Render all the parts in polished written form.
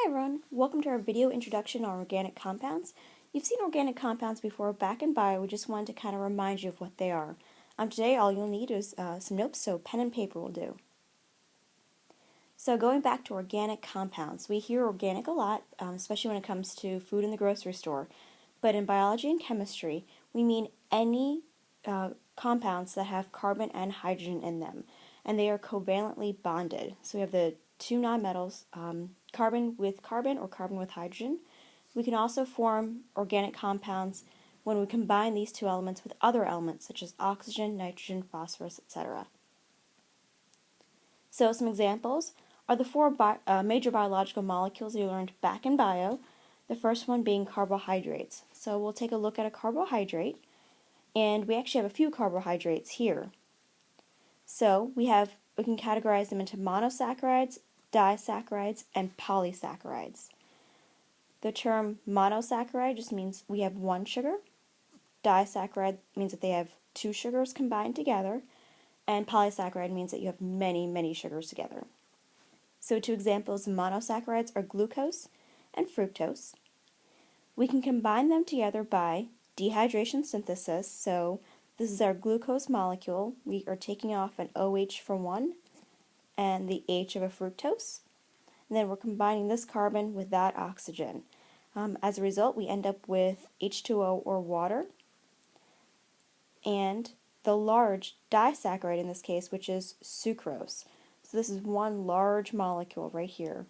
Hi everyone, welcome to our video introduction on organic compounds. You've seen organic compounds before back in bio, we just wanted to kind of remind you of what they are. Today all you'll need is some notes, so pen and paper will do. So going back to organic compounds, we hear organic a lot, especially when it comes to food in the grocery store, but in biology and chemistry we mean any compounds that have carbon and hydrogen in them, and they are covalently bonded. So we have the two nonmetals, carbon with carbon or carbon with hydrogen. We can also form organic compounds when we combine these two elements with other elements such as oxygen, nitrogen, phosphorus, etc. So some examples are the four major biological molecules you learned back in bio, the first one being carbohydrates. So we'll take a look at a carbohydrate, and we actually have a few carbohydrates here. So we can categorize them into monosaccharides, disaccharides, and polysaccharides. The term monosaccharide just means we have one sugar. Disaccharide means that they have two sugars combined together. And polysaccharide means that you have many, many sugars together. So two examples of monosaccharides are glucose and fructose. We can combine them together by dehydration synthesis. So this is our glucose molecule. We are taking off an OH for one and the H of a fructose. And then we're combining this carbon with that oxygen. As a result, we end up with H2O or water, and the large disaccharide in this case, which is sucrose. So this is one large molecule right here,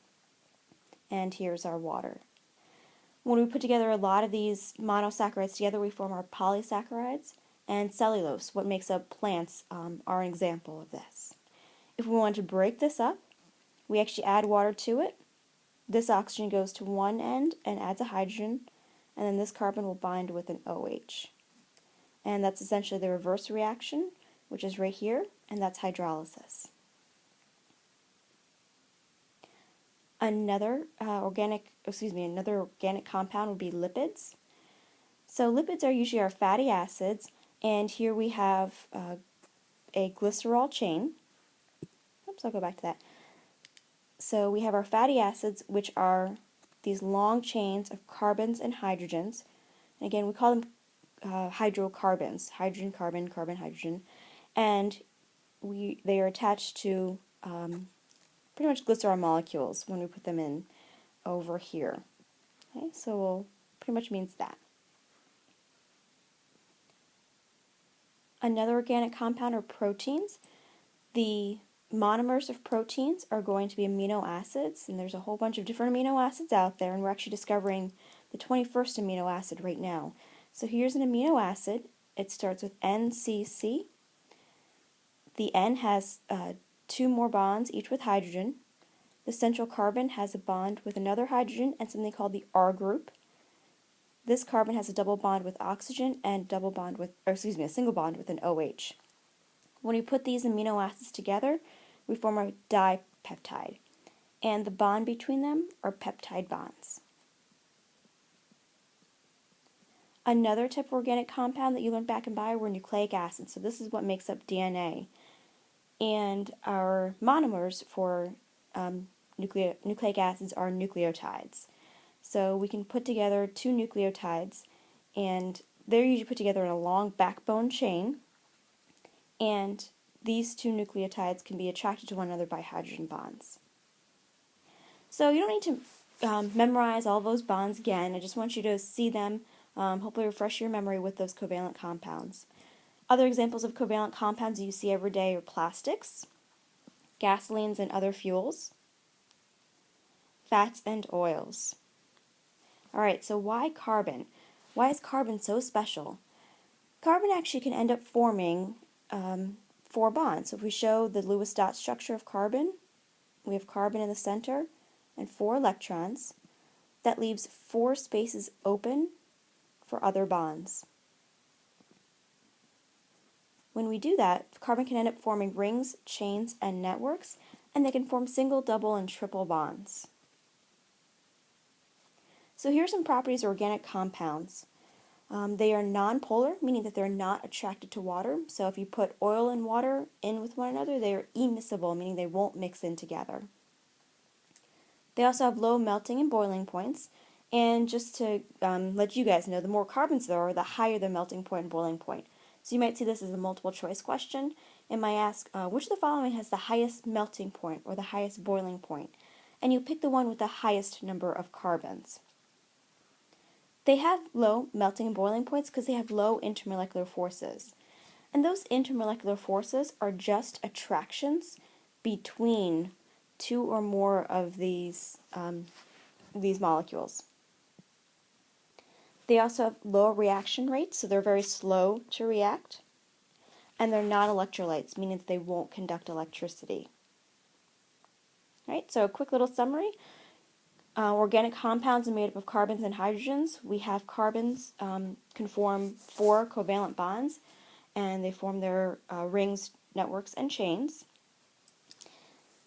and here's our water. When we put together a lot of these monosaccharides together, we form our polysaccharides, and cellulose, what makes up plants, are an example of this. If we want to break this up, we actually add water to it. This oxygen goes to one end and adds a hydrogen, and then this carbon will bind with an OH. And that's essentially the reverse reaction, which is right here, and that's hydrolysis. Another organic compound would be lipids. So lipids are usually our fatty acids, and here we have a glycerol chain. Oops, I'll go back to that. So we have our fatty acids, which are these long chains of carbons and hydrogens. And again, we call them hydrocarbons, hydrogen, carbon, carbon, hydrogen. And they are attached to pretty much glycerol molecules when we put them in over here. Okay, so pretty much means that. Another organic compound are proteins. The monomers of proteins are going to be amino acids, and there's a whole bunch of different amino acids out there, and we're actually discovering the 21st amino acid right now. So here's an amino acid. It starts with NCC. The N has two more bonds, each with hydrogen. The central carbon has a bond with another hydrogen and something called the R group. This carbon has a double bond with oxygen and a single bond with an OH. When we put these amino acids together, we form a dipeptide, and the bond between them are peptide bonds. Another type of organic compound that you learned back in bio were nucleic acids. So this is what makes up DNA. And our monomers for nucleic acids are nucleotides. So we can put together two nucleotides, and they're usually put together in a long backbone chain, and these two nucleotides can be attracted to one another by hydrogen bonds. So you don't need to memorize all those bonds again. I just want you to see them, hopefully refresh your memory with those covalent compounds. Other examples of covalent compounds you see every day are plastics, gasolines and other fuels, fats and oils. Alright, so why carbon? Why is carbon so special? Carbon actually can end up forming 4 bonds. So if we show the Lewis dot structure of carbon, we have carbon in the center and 4 electrons. That leaves 4 spaces open for other bonds. When we do that, carbon can end up forming rings, chains, and networks, and they can form single, double, and triple bonds. So here are some properties of organic compounds. They are nonpolar, meaning that they're not attracted to water. So if you put oil and water in with one another, they are immiscible, meaning they won't mix in together. They also have low melting and boiling points. And just to let you guys know, the more carbons there are, the higher the melting point and boiling point. So you might see this as a multiple choice question. It might ask, which of the following has the highest melting point or the highest boiling point? And you pick the one with the highest number of carbons. They have low melting and boiling points because they have low intermolecular forces. And those intermolecular forces are just attractions between two or more of these molecules. They also have low reaction rates, so they're very slow to react. And they're non-electrolytes, meaning that they won't conduct electricity. Right, so a quick little summary. Organic compounds are made up of carbons and hydrogens. We have carbons can form 4 covalent bonds, and they form their rings, networks, and chains.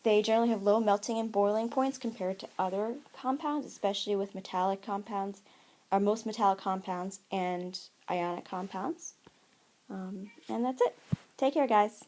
They generally have low melting and boiling points compared to other compounds, especially with metallic compounds, most metallic compounds and ionic compounds. And that's it. Take care, guys.